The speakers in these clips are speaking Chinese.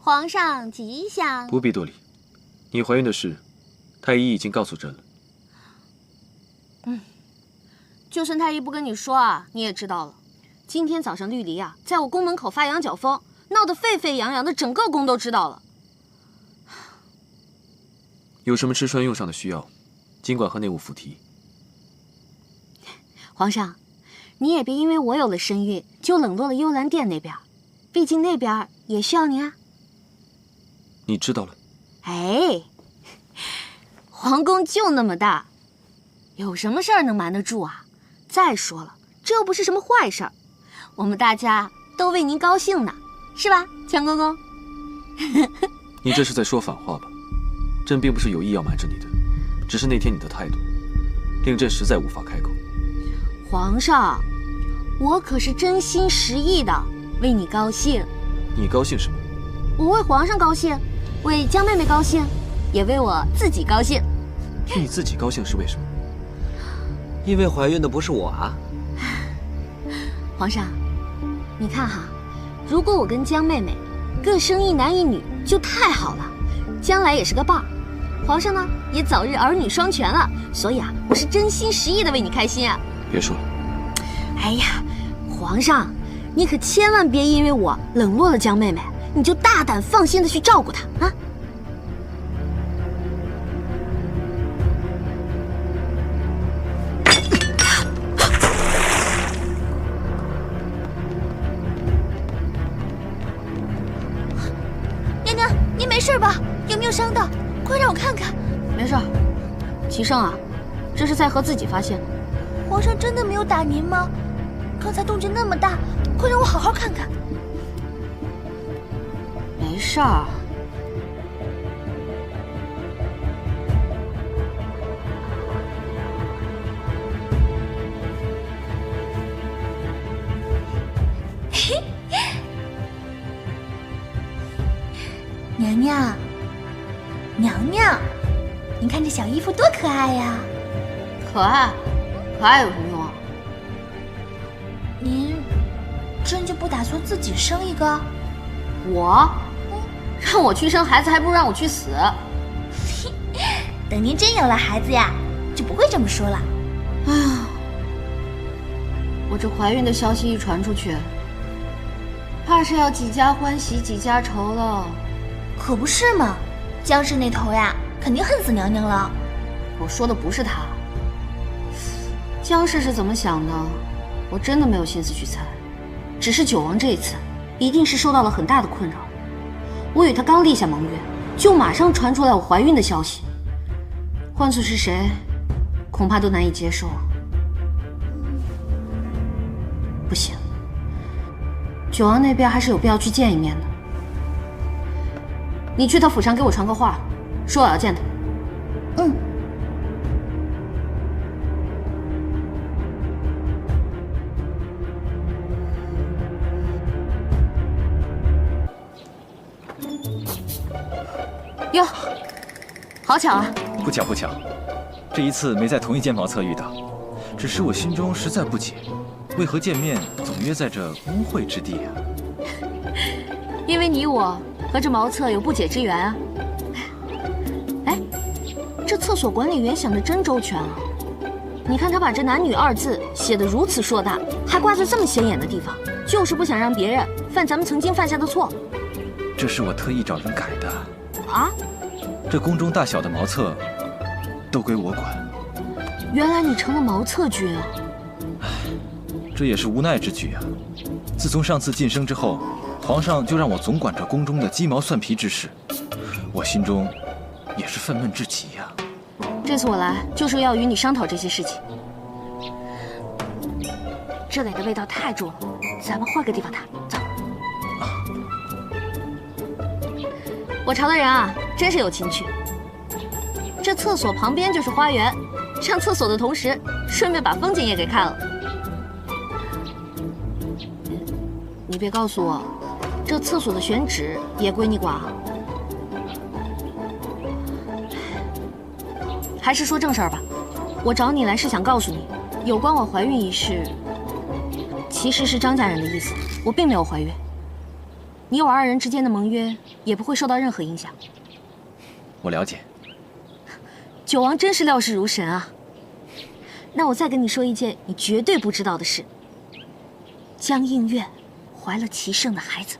皇上吉祥。不必多礼，你怀孕的事，太医已经告诉朕了。就算太医不跟你说啊，你也知道了。今天早上绿篱啊，在我宫门口发羊角风，闹得沸沸扬扬的，整个宫都知道了。有什么吃穿用上的需要，尽管和内务府提。皇上，你也别因为我有了身孕，就冷落了幽兰殿那边，毕竟那边也需要您啊。你知道了。哎，皇宫就那么大，有什么事儿能瞒得住啊？再说了，这又不是什么坏事儿，我们大家都为您高兴呢，是吧，强公公？你这是在说反话吧？朕并不是有意要瞒着你的，只是那天你的态度，令朕实在无法开口。皇上，我可是真心实意的为你高兴。你高兴什么？我为皇上高兴，为江妹妹高兴，也为我自己高兴。替你自己高兴是为什么？因为怀孕的不是我啊。皇上，你看哈，如果我跟江妹妹各生一男一女，就太好了，将来也是个伴儿。皇上呢，也早日儿女双全了。所以啊，我是真心实意的为你开心啊。别说了。哎呀，皇上，你可千万别因为我冷落了江妹妹，你就大胆放心的去照顾她啊。娘娘，您没事吧？有没有伤到？快让我看看。没事儿，齐胜啊，这是在和自己发现。皇上真的没有打您吗？刚才动静那么大，快让我好好看看。没事儿。娘娘，娘娘，您看这小衣服多可爱呀！可爱，可爱有什么用啊？您真就不打算自己生一个？我？让我去生孩子，还不如让我去死。等您真有了孩子呀，就不会这么说了。哎呀，我这怀孕的消息一传出去，怕是要几家欢喜几家愁了。可不是嘛，江氏那头呀，肯定恨死娘娘了。我说的不是他，江氏是怎么想的，我真的没有心思去猜。只是九王这一次，一定是受到了很大的困扰。我与他刚立下盟约，就马上传出来我怀孕的消息，换做是谁，恐怕都难以接受。不行，九王那边还是有必要去见一面的。你去他府上给我传个话，说我要见他。嗯。哟，好巧啊！不巧不巧，这一次没在同一间茅厕遇到，只是我心中实在不解，为何见面总约在这污秽之地啊？因为你我和这茅厕有不解之缘啊。哎，这厕所管理员想的真周全啊！你看他把这男女二字写得如此硕大，还挂在这么显眼的地方，就是不想让别人犯咱们曾经犯下的错。这是我特意找人改的。啊？这宫中大小的茅厕都归我管。原来你成了茅厕君啊！唉，这也是无奈之举啊。自从上次晋升之后，皇上就让我总管着宫中的鸡毛蒜皮之事，我心中也是愤懑至极呀。这次我来就是要与你商讨这些事情。这里的味道太重了，咱们换个地方谈。走。我朝的人啊，真是有情趣。这厕所旁边就是花园，上厕所的同时，顺便把风景也给看了。你别告诉我，这厕所的选址也归你管啊？还是说正事儿吧。我找你来是想告诉你，有关我怀孕一事，其实是张家人的意思，我并没有怀孕。你我二人之间的盟约也不会受到任何影响。我了解。九王真是料事如神啊！那我再跟你说一件你绝对不知道的事：江映月怀了齐胜的孩子。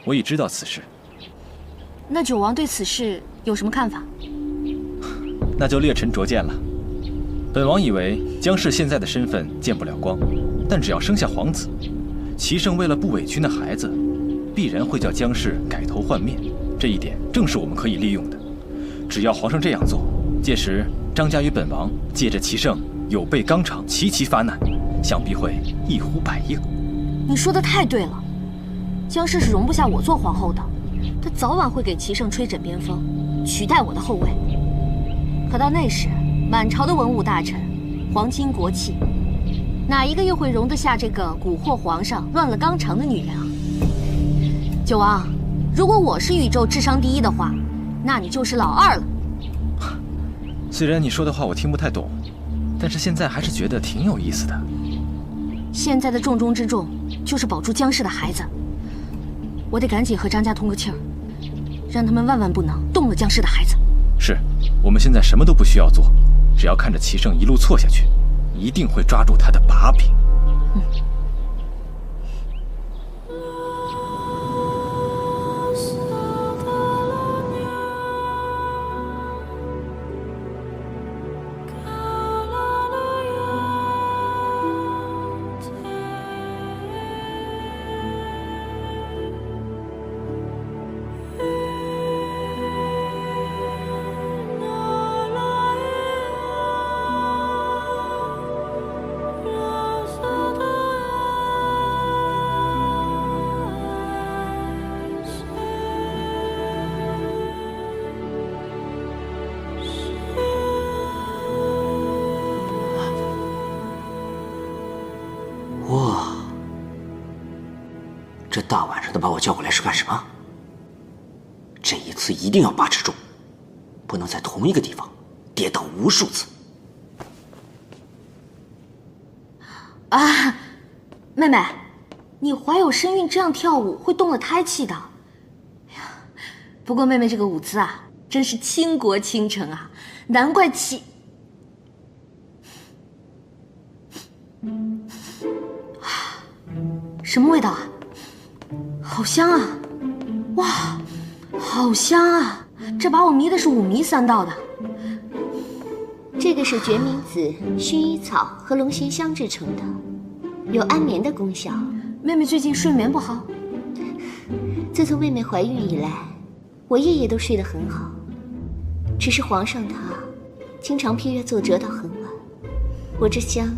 我已知道此事。那九王对此事有什么看法？那就略臣拙见了。本王以为江氏现在的身份见不了光，但只要生下皇子，齐胜为了不委屈那孩子，必然会叫江氏改头换面。这一点正是我们可以利用的。只要皇上这样做，届时张家与本王借着齐胜有备纲常，齐齐发难，想必会一呼百应。你说的太对了，江氏是容不下我做皇后的，她早晚会给齐胜吹枕边风，取代我的后位。可到那时，满朝的文武大臣，皇亲国戚，哪一个又会容得下这个蛊惑皇上、乱了纲常的女人啊？九王，如果我是宇宙智商第一的话，那你就是老二了。虽然你说的话我听不太懂，但是现在还是觉得挺有意思的。现在的重中之重就是保住江氏的孩子，我得赶紧和张家通个气儿，让他们万万不能动了江氏的孩子。是，我们现在什么都不需要做，只要看着齐胜一路错下去，一定会抓住他的把柄。哇，这大晚上的把我叫过来是干什么？这一次一定要把持住，不能在同一个地方跌倒无数次。啊，妹妹，你怀有身孕，这样跳舞会动了胎气的。哎呀，不过妹妹这个舞姿啊，真是倾国倾城啊，难怪齐……什么味道啊？好香啊！哇，好香啊！这把我迷的是五迷三道的。这个是决明子、薰衣草和龙涎香制成的，有安眠的功效。妹妹最近睡眠不好？自从妹妹怀孕以来，我夜夜都睡得很好。只是皇上他经常批阅奏折到很晚，我这香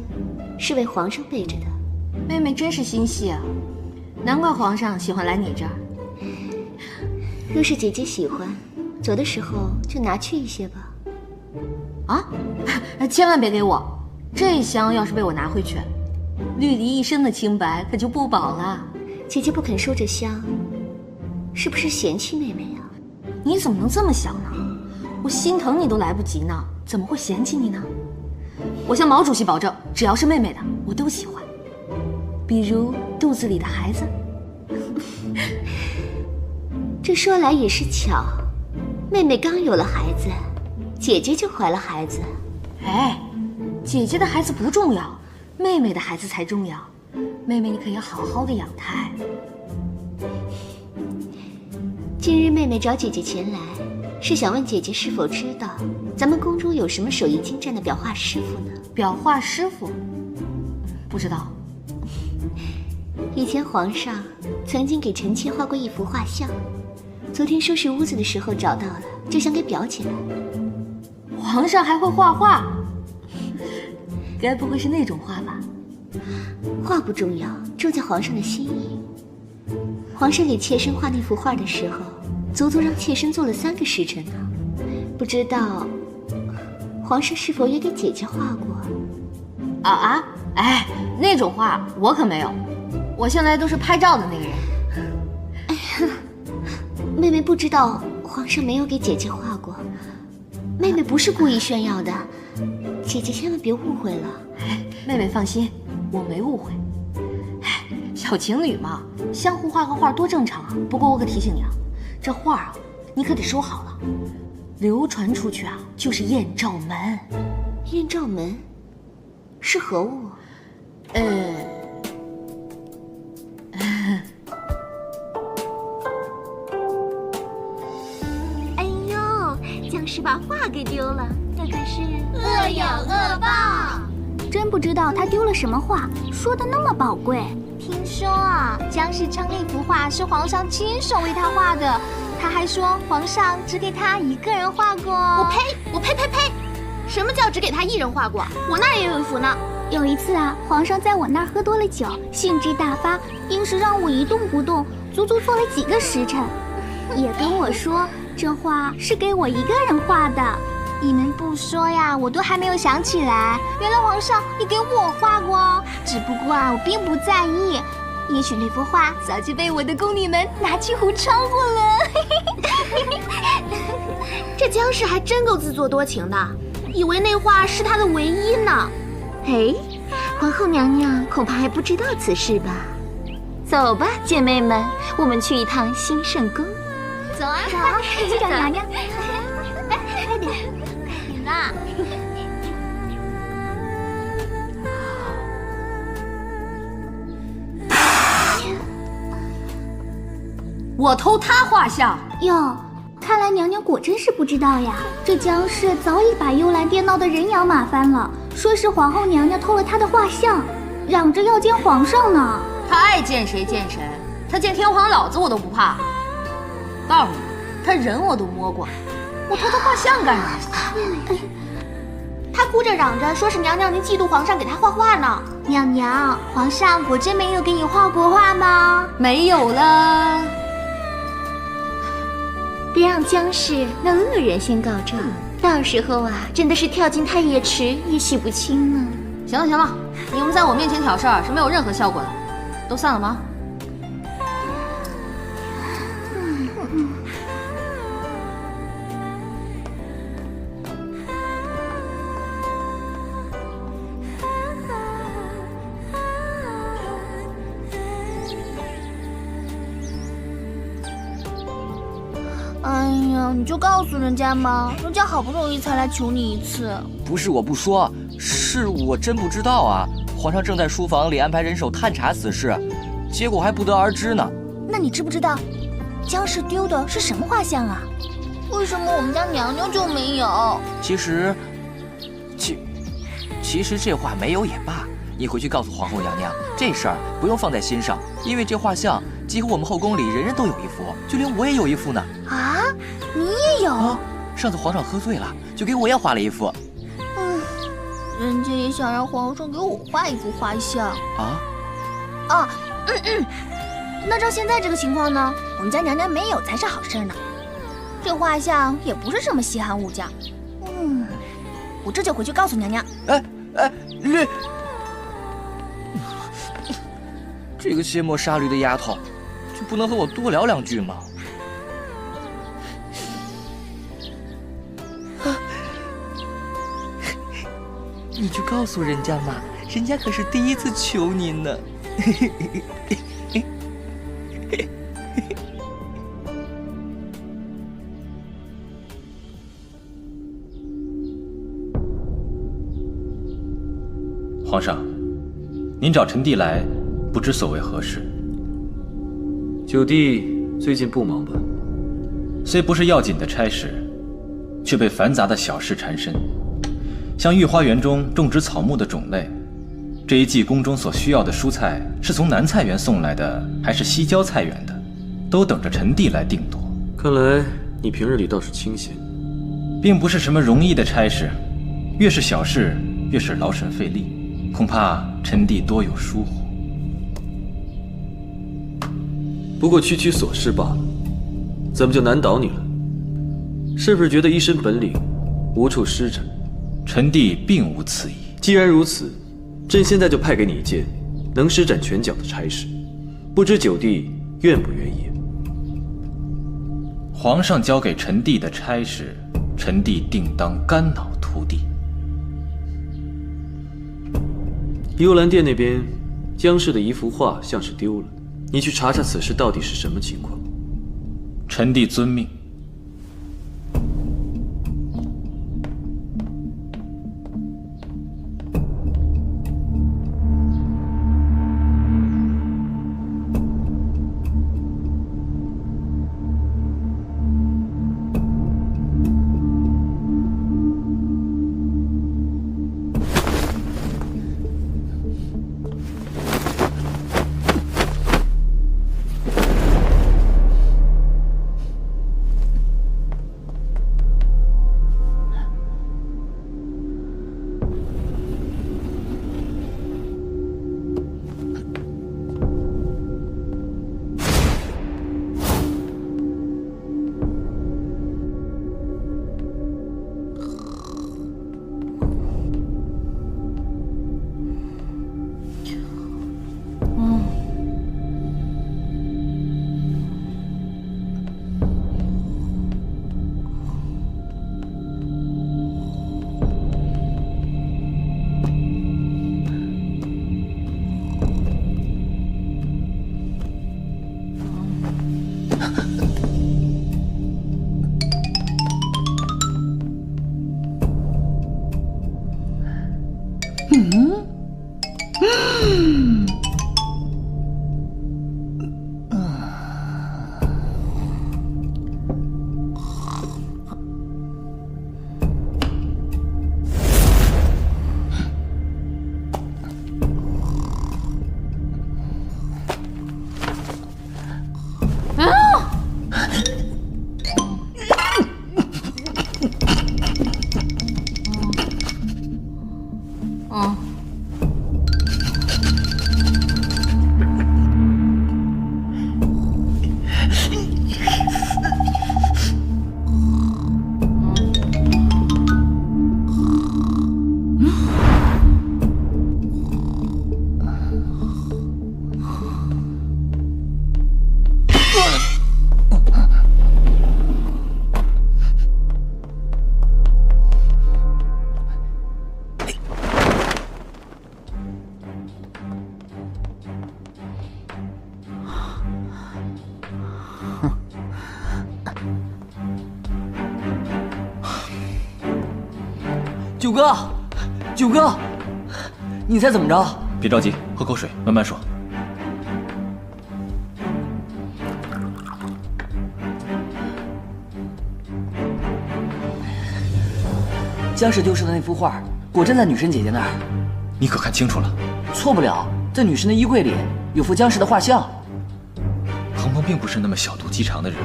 是为皇上备着的。妹妹真是心细啊，难怪皇上喜欢来你这儿。若是姐姐喜欢，走的时候就拿去一些吧。啊，千万别给我！这香要是被我拿回去，绿篱一生的清白可就不保了。姐姐不肯收这香，是不是嫌弃妹妹呀？你怎么能这么想呢？我心疼你都来不及呢，怎么会嫌弃你呢？我向毛主席保证，只要是妹妹的，我都喜欢。比如肚子里的孩子。这说来也是巧，妹妹刚有了孩子，姐姐就怀了孩子。哎，姐姐的孩子不重要，妹妹的孩子才重要。妹妹，你可要好好的养胎。今日妹妹找姐姐前来，是想问姐姐是否知道咱们宫中有什么手艺精湛的裱画师傅呢？裱画师傅？不知道。以前皇上曾经给臣妾画过一幅画像，昨天收拾屋子的时候找到了，就想给裱起来。皇上还会画画？该不会是那种画吧？画不重要，重在皇上的心意。皇上给妾身画那幅画的时候，足足让妾身做了3个时辰呢。不知道皇上是否也给姐姐画过？哎，那种画我可没有，我向来都是拍照的那个人。哎呀，妹妹不知道皇上没有给姐姐画过，妹妹不是故意炫耀的，姐姐千万别误会了。妹妹放心，我没误会。哎，小情侣嘛，相互画个画多正常啊。不过我可提醒你啊，这画啊，你可得收好了，流传出去啊，就是艳照门。艳照门是何物？哎呦，僵尸把画给丢了，那可是恶有恶报。真不知道他丢了什么画，说的那么宝贵。听说啊，僵尸称那幅画是皇上亲手为他画的，他还说皇上只给他一个人画过。我呸！什么叫只给他一人画过？我那儿也有一幅呢。有一次啊，皇上在我那儿喝多了酒，兴致大发，硬是让我一动不动，足足坐了几个时辰，也跟我说这画是给我一个人画的。你们不说呀，我都还没有想起来，原来皇上也给我画过。只不过啊，我并不在意，也许那幅画早就被我的宫女们拿去胡抄过了。这僵尸还真够自作多情的，以为那画是他的唯一呢。哎，皇后娘娘恐怕还不知道此事吧？走吧，姐妹们，我们去一趟兴圣宫。走啊，去找娘娘。快点，你呢？我偷他画像哟，看来娘娘果真是不知道呀。这僵尸早已把幽兰殿闹得人仰马翻了，说是皇后娘娘偷了他的画像，嚷着要见皇上呢。他爱见谁见谁，他见天皇老子我都不怕。告诉你，他人我都摸过，我偷他画像干啥？他哭着嚷着说是娘娘您嫉妒皇上给他画画呢。娘娘，皇上果真没有给你画过画吗？没有了。别让僵尸那恶人先告状，到时候啊，真的是跳进太液池也洗不清呢。行了，你们在我面前挑事儿是没有任何效果的，都散了吗？哎呀，你就告诉人家嘛，人家好不容易才来求你一次。不是我不说，是我真不知道啊。皇上正在书房里安排人手探查此事，结果还不得而知呢。那你知不知道，僵尸丢的是什么画像啊？为什么我们家娘娘就没有？其实这画没有也罢，你回去告诉皇后娘娘，这事儿不用放在心上，因为这画像几乎我们后宫里人人都有一幅，就连我也有一幅呢。啊，你也有？啊，上次皇上喝醉了，就给我也画了一幅。人家也想让皇上给我画一幅画像啊。那照现在这个情况呢，我们家娘娘没有才是好事呢。这画像也不是什么稀罕物件。我这就回去告诉娘娘。这个卸磨杀驴的丫头，就不能和我多聊两句吗？你就告诉人家嘛，人家可是第一次求您呢。皇上，您找臣弟来，不知所为何事？九弟最近不忙吧？虽不是要紧的差事，却被繁杂的小事缠身。像御花园中种植草木的种类，这一季宫中所需要的蔬菜是从南菜园送来的，还是西郊菜园的，都等着臣弟来定夺。看来你平日里倒是清闲，并不是什么容易的差事，越是小事，越是劳神费力，恐怕臣弟多有疏忽。不过区区琐事罢了，怎么就难倒你了？是不是觉得一身本领无处施展？臣弟并无此意。既然如此，朕现在就派给你一件能施展拳脚的差事，不知九弟愿不愿意？皇上交给臣弟的差事，臣弟定当肝脑涂地。幽兰殿那边江氏的一幅画像是丢了，你去查查此事到底是什么情况。臣弟遵命。九哥，九哥，你猜怎么着？别着急，喝口水，慢慢说。江氏丢失的那幅画，果真在女神姐姐那儿。你可看清楚了？错不了，在女神的衣柜里有幅江氏的画像。鹏鹏并不是那么小肚鸡肠的人，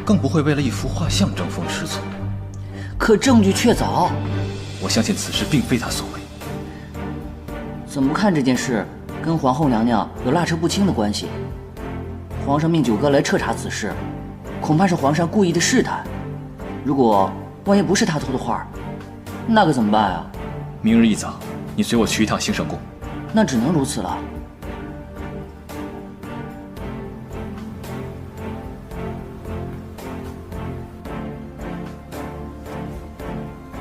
更不会为了一幅画像争风吃醋。可证据确凿。我相信此事并非他所为。怎么看这件事跟皇后娘娘有拉扯不清的关系？皇上命九哥来彻查此事，恐怕是皇上故意的试探。如果万一不是他偷的画，那可怎么办啊？明日一早，你随我去一趟兴圣宫。那只能如此了。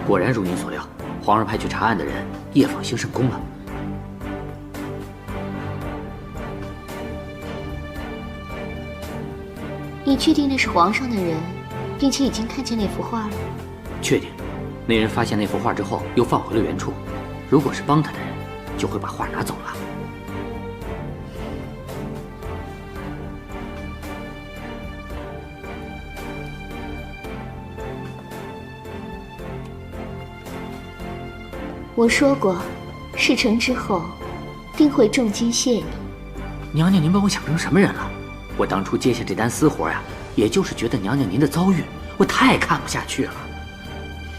果然如您所料，皇上派去查案的人夜访兴圣宫了。你确定那是皇上的人，并且已经看见那幅画了？确定。那人发现那幅画之后，又放回了原处。如果是帮他的人，就会把画拿走了。我说过，事成之后，定会重金谢你。娘娘，您把我想成什么人了？我当初接下这单私活呀，也就是觉得娘娘您的遭遇，我太看不下去了。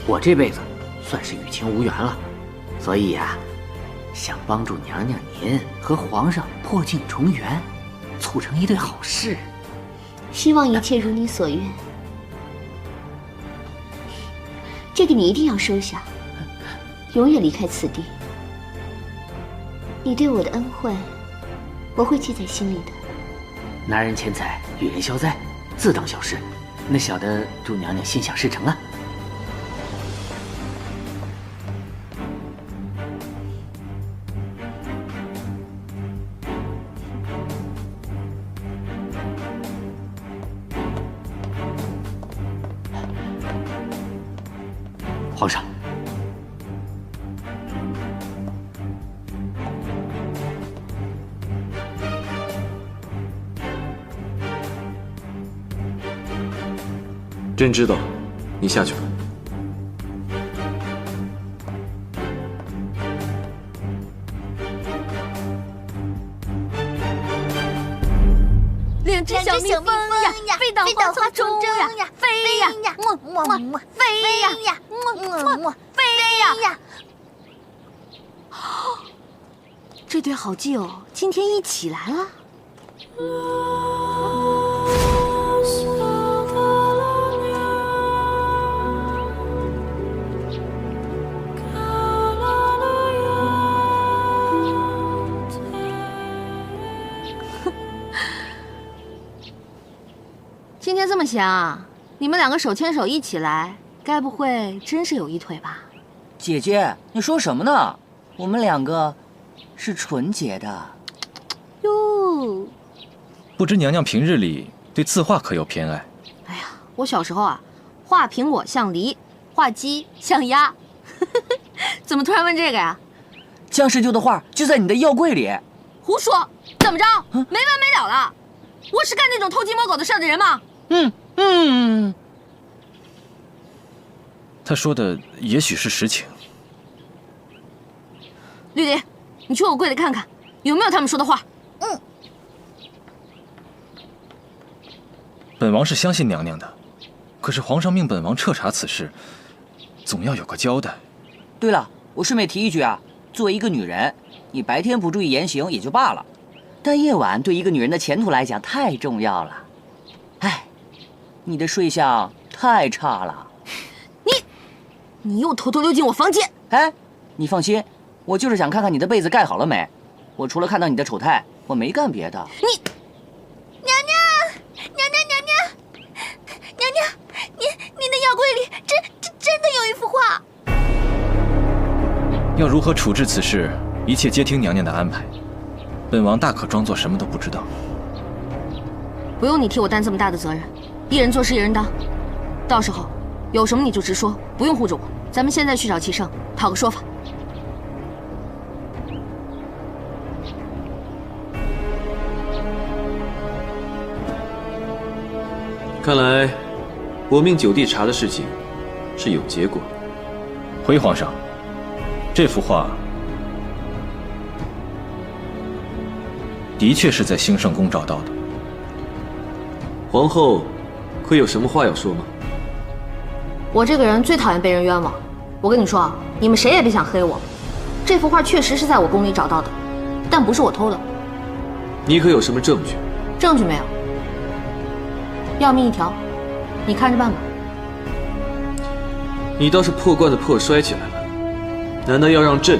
我这辈子算是与情无缘了，所以呀，想帮助娘娘您和皇上破镜重圆，促成一对好事。希望一切如你所愿。这个你一定要收下，永远离开此地。你对我的恩惠，我会记在心里的。拿人钱财与人消灾，自当小事。那小的祝娘娘心想事成啊！皇上。朕知道，你下去吧。两只小蜜蜂呀，飞到花丛中呀，飞呀，飞呀，飞呀。这对好基友今天一起来了。今天这么想，你们两个手牵手一起来，该不会真是有一腿吧？姐姐，你说什么呢？我们两个是纯洁的。哟，不知娘娘平日里对字画可有偏爱？哎呀，我小时候啊，画苹果像梨，画鸡像鸭。怎么突然问这个呀？江氏旧的画就在你的药柜里。胡说！怎么着？没完没了了？我是干那种偷鸡摸狗的事儿的人吗？他说的也许是实情。绿蝶，你去我柜里看看，有没有他们说的话。本王是相信娘娘的，可是皇上命本王彻查此事，总要有个交代。对了，我顺便提一句啊，作为一个女人，你白天不注意言行也就罢了，但夜晚对一个女人的前途来讲太重要了。哎，你的睡相太差了。你又偷偷溜进我房间。哎，你放心，我就是想看看你的被子盖好了没。我除了看到你的丑态，我没干别的。娘，您的药柜里真的有一幅画。要如何处置此事，一切皆听娘娘的安排。本王大可装作什么都不知道。不用你替我担这么大的责任，一人做事一人当。到时候有什么你就直说，不用护着我。咱们现在去找齐胜，讨个说法。看来，我命九弟查的事情是有结果。回皇上，这幅画的确是在兴圣宫找到的。皇后，可有什么话要说吗？我这个人最讨厌被人冤枉。我跟你说啊，你们谁也别想黑我。这幅画确实是在我宫里找到的，但不是我偷的。你可有什么证据？证据没有，要命一条，你看着办吧。你倒是破罐子破摔起来了，难道要让朕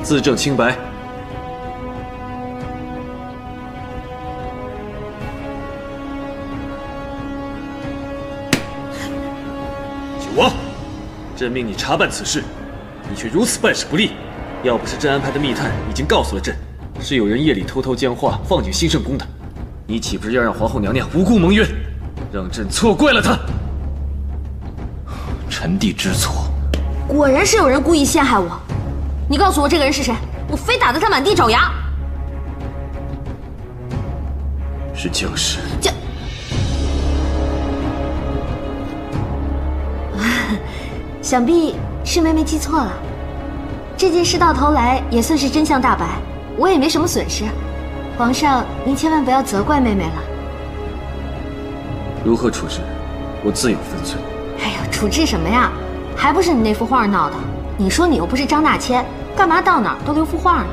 自证清白？九王，朕命你查办此事，你却如此办事不力。要不是朕安排的密探已经告诉了朕，是有人夜里偷偷将画放进兴圣宫的，你岂不是要让皇后娘娘无故蒙冤，让朕错怪了她？臣弟知错。果然是有人故意陷害我。你告诉我这个人是谁，我非打得他满地找牙。是江氏。想必是妹妹记错了。这件事到头来也算是真相大白，我也没什么损失。皇上，您千万不要责怪妹妹了。如何处置，我自有分寸。哎呀，处置什么呀？还不是你那幅画闹的。你说你又不是张大千，干嘛到哪儿都留幅画呢？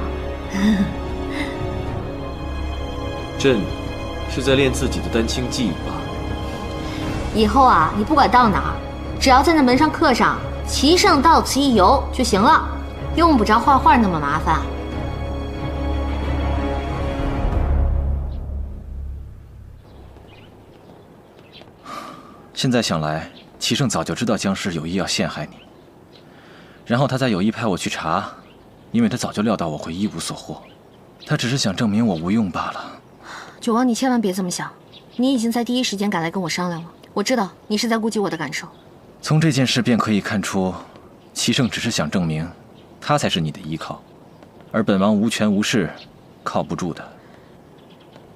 朕是在练自己的丹青技艺罢了。以后啊，你不管到哪儿，只要在那门上刻上“齐胜到此一游”就行了，用不着画画那么麻烦。现在想来，齐胜早就知道江氏有意要陷害你，然后他再有意派我去查，因为他早就料到我会一无所获，他只是想证明我无用罢了。九王，你千万别这么想，你已经在第一时间赶来跟我商量了，我知道你是在顾及我的感受。从这件事便可以看出，齐胜只是想证明，他才是你的依靠，而本王无权无势，靠不住的。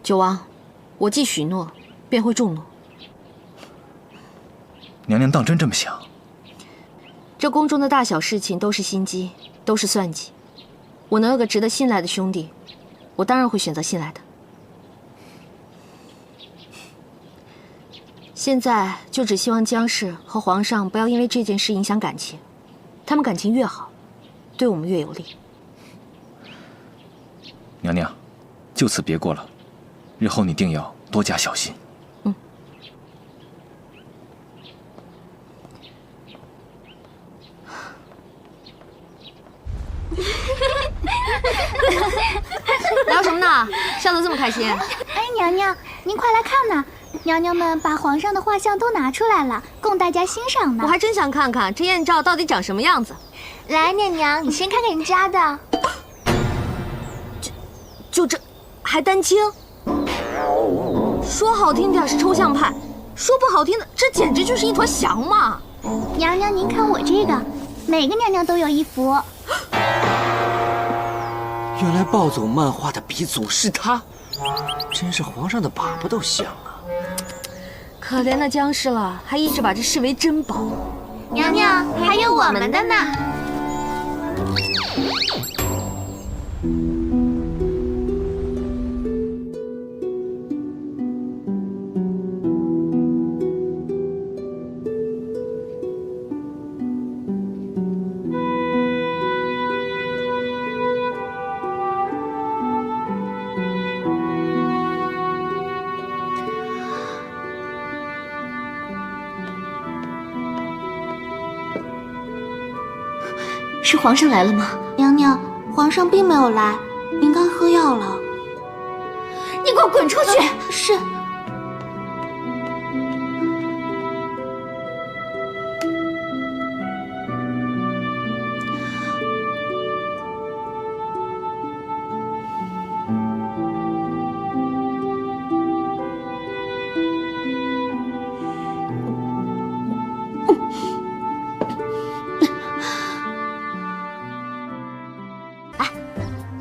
九王，我既许诺，便会重诺。娘娘当真这么想？这宫中的大小事情都是心机，都是算计。我能有个值得信赖的兄弟，我当然会选择信赖的。现在就只希望姜氏和皇上不要因为这件事影响感情，他们感情越好，对我们越有利。娘娘，就此别过了，日后你定要多加小心。聊什么呢？笑得这么开心？哎，娘娘，您快来看呐！娘娘们把皇上的画像都拿出来了，供大家欣赏呢。我还真想看看这艳照到底长什么样子。来，娘娘，你先看看人家的。就这，还丹青？说好听点是抽象派，说不好听的，这简直就是一坨翔嘛！娘娘，您看我这个，每个娘娘都有一幅。原来暴走漫画的鼻祖是他，真是皇上的粑粑都香啊！可怜的姜氏了，还一直把这视为珍宝。娘娘，还有我们的呢。是皇上来了吗？娘娘，皇上并没有来，您该喝药了。你给我滚出去！是。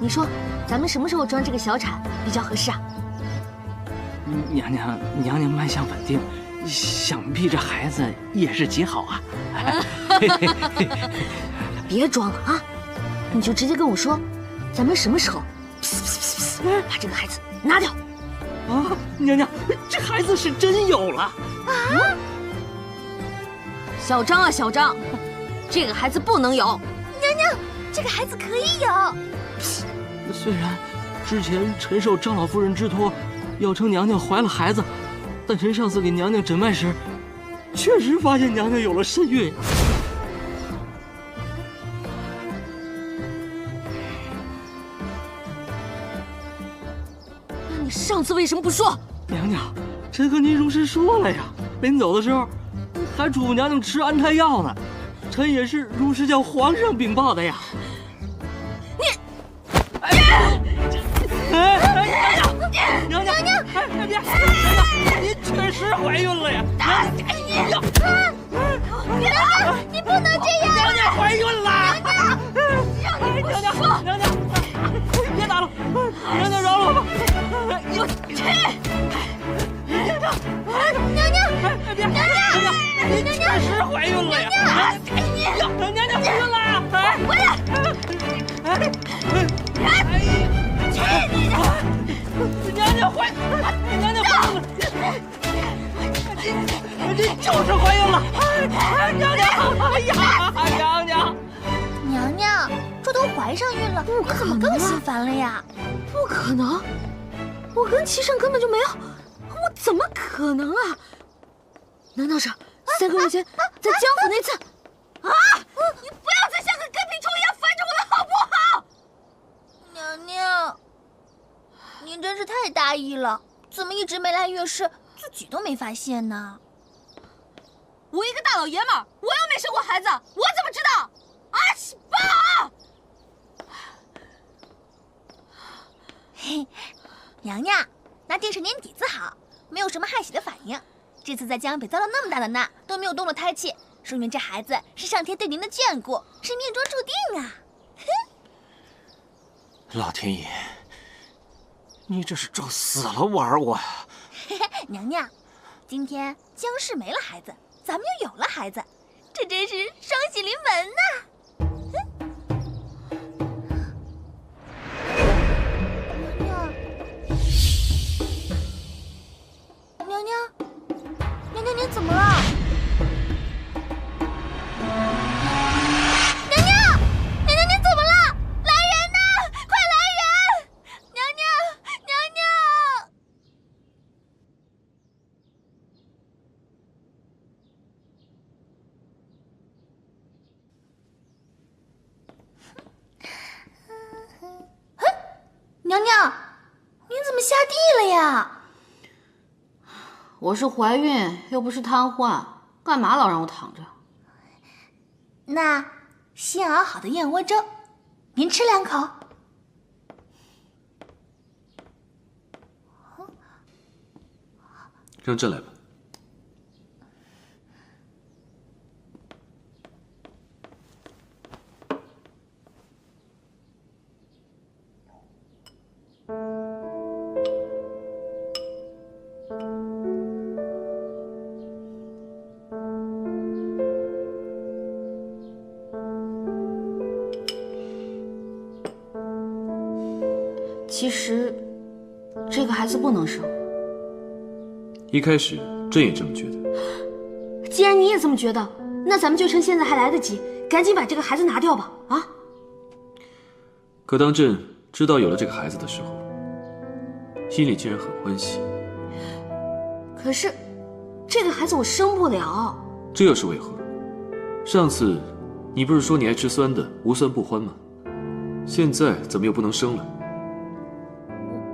你说，咱们什么时候装这个小产比较合适啊？娘娘脉象稳定，想必这孩子也是极好啊。别装了啊！你就直接跟我说，咱们什么时候把这个孩子拿掉？啊，娘娘，这孩子是真有了啊！小张啊，小张，这个孩子不能有。娘娘，这个孩子可以有。虽然之前臣受张老夫人之托，要称娘娘怀了孩子，但臣上次给娘娘诊脉时，确实发现娘娘有了身孕。那你上次为什么不说？娘娘，臣和您如实说了呀，临走的时候还嘱咐娘娘吃安胎药呢，臣也是如实向皇上禀报的呀。娘娘，您确实怀孕了呀！娘娘，你不能这样！娘娘怀孕了！娘娘，别打了！娘娘饶了我吧！娘娘，您确实怀孕了呀！娘娘怀孕了呀！回来！娘娘怀孕了！您就是怀孕了！娘娘，哎呀，娘娘！娘娘，这都怀上孕了，你怎么更心烦了呀？不可能，我跟齐胜根本就没有，我怎么可能啊？难道是3个月前在江府那次？啊！你不要再像个跟屁虫一样烦着我了，好不好？娘娘，您真是太大意了，怎么一直没来月事，自己都没发现呢？我一个大老爷们儿，我又没生过孩子，我怎么知道？阿西巴！嘿，娘娘，那定是您底子好，没有什么害喜的反应。这次在江北遭了那么大的难，都没有动了胎气，说明这孩子是上天对您的眷顾，是命中注定啊！老天爷，你这是找死了玩我呀！娘娘，今天姜氏没了孩子，咱们又有了孩子，这真是双喜临门呐！娘娘，您怎么了？娘娘，您怎么了？来人呐！快来人！娘娘！娘娘，您怎么下地了呀？我是怀孕，又不是瘫痪，干嘛老让我躺着？那新熬好的燕窝粥，您吃2口。让朕来吧。其实，这个孩子不能生。一开始朕也这么觉得。既然你也这么觉得，那咱们就趁现在还来得及，赶紧把这个孩子拿掉吧！啊！可当朕知道有了这个孩子的时候，心里竟然很欢喜。可是，这个孩子我生不了。这又是为何？上次你不是说你爱吃酸的，无酸不欢吗？现在怎么又不能生了？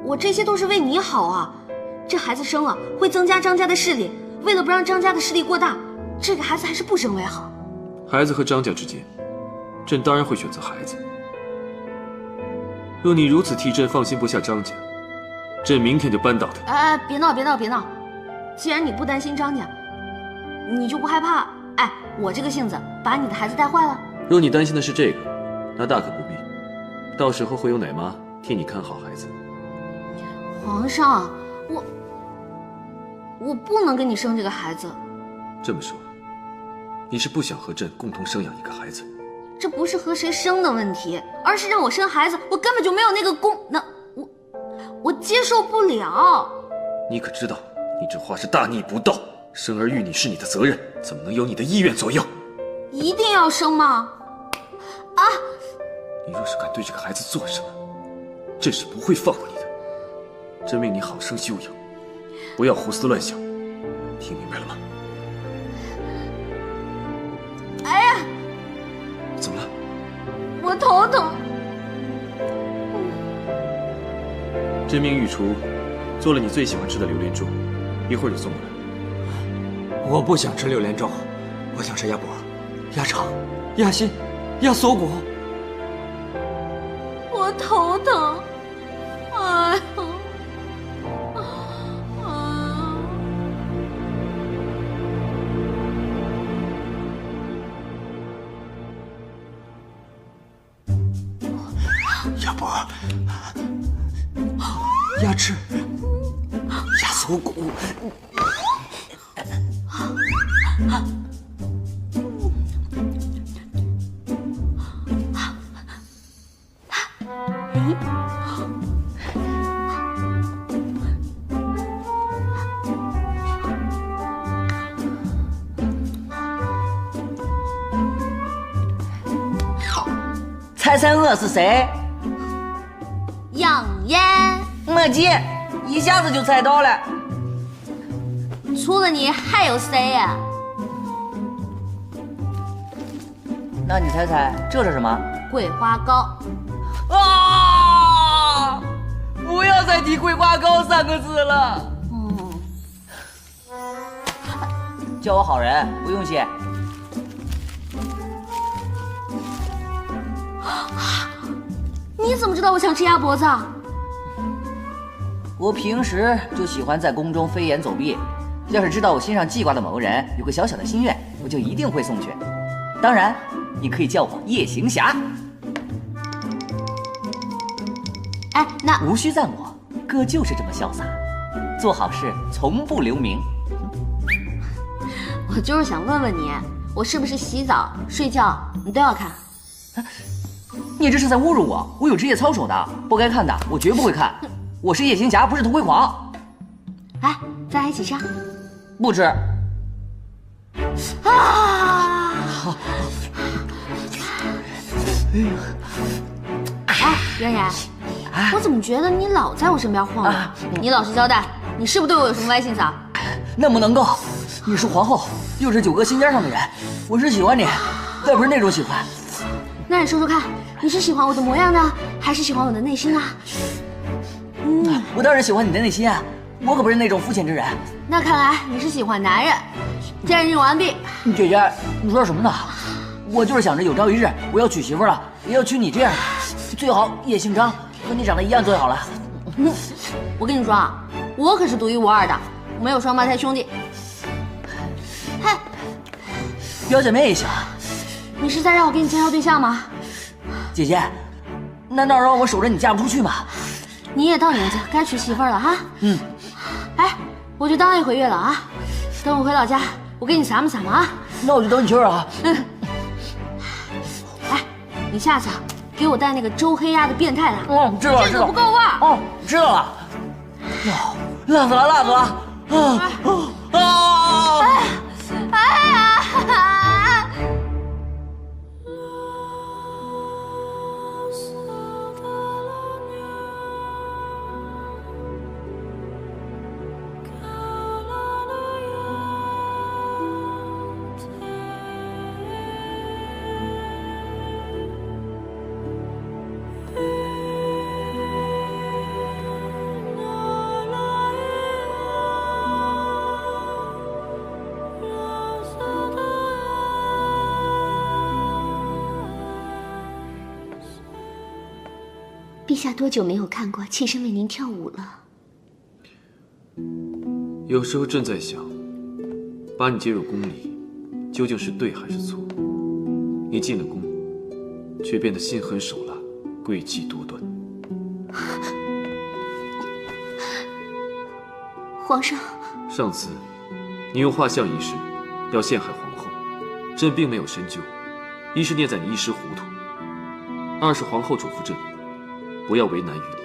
我这些都是为你好啊！这孩子生了会增加张家的势力，为了不让张家的势力过大，这个孩子还是不生为好。孩子和张家之间，朕当然会选择孩子。若你如此替朕放心不下张家，朕明天就扳倒他。哎，别闹！既然你不担心张家，你就不害怕我这个性子把你的孩子带坏了？若你担心的是这个，那大可不必。到时候会有奶妈替你看好孩子。皇上，我不能跟你生这个孩子。这么说，你是不想和朕共同生养一个孩子？这不是和谁生的问题，而是让我生孩子，我根本就没有那个功能，我接受不了。你可知道，你这话是大逆不道。生儿育女是你的责任，怎么能由你的意愿左右？一定要生吗？啊！你若是敢对这个孩子做什么，朕是不会放过你的。朕命你好生休养，不要胡思乱想，听明白了吗？哎呀！怎么了？我头疼。朕命御厨做了你最喜欢吃的榴莲粥，一会儿就送过来。我不想吃榴莲粥，我想吃鸭脖、鸭肠、鸭心、鸭锁骨。我头疼。哎呀！鸭脖、鸭翅、鸭锁骨。猜猜我是谁？杨烟。没急，一下子就猜到了。除了你还有谁呀？那你猜猜这是什么？桂花糕。啊！不要再提桂花糕3个字了。叫我好人，不用谢。你怎么知道我想吃鸭脖子？我平时就喜欢在宫中飞檐走壁，要是知道我心上记挂的某个人有个小小的心愿，我就一定会送去。当然，你可以叫我夜行侠。哎，那无需赞我，哥就是这么潇洒，做好事从不留名。我就是想问问你，我是不是洗澡、睡觉你都要看？你这是在侮辱我！我有职业操守的，不该看的我绝不会看。我是夜行侠，不是偷窥狂。来，咱俩一起上。不吃。啊！哎，嫣然，我怎么觉得你老在我身边晃悠？你老实交代，你是不是对我有什么歪心思啊？那不能够，你是皇后，又是九哥心尖上的人，我是喜欢你，但不是那种喜欢。那你说说看，你是喜欢我的模样呢，还是喜欢我的内心啊？我当然喜欢你的内心啊，我可不是那种肤浅之人。那看来你是喜欢男人。见证完毕。姐姐，你说什么呢？我就是想着有朝一日我要娶媳妇了，也要娶你这样的，最好也姓张，和你长得一样最好了。我跟你说啊，我可是独一无二的，没有双胞胎兄弟。嗨，表姐妹也行。你是在让我给你介绍对象吗？姐姐，难道让我守着你嫁不出去吗？你也到年纪该娶媳妇了哈。哎，我就当一回月了啊。等我回老家，我给你撒么撒么啊。那我就等你气儿啊。哎，你下次啊，给我带那个周黑鸭的变态来。知道了，这个不够味儿。知道了。辣死了，辣死了！陛下多久没有看过妾身为您跳舞了？有时候正在想，把你接入宫里，究竟是对还是错？你进了宫，却变得心狠手辣、诡计多端。皇上，上次你用画像一事要陷害皇后，朕并没有深究，一是念在你一时糊涂，二是皇后嘱咐朕不要为难于你。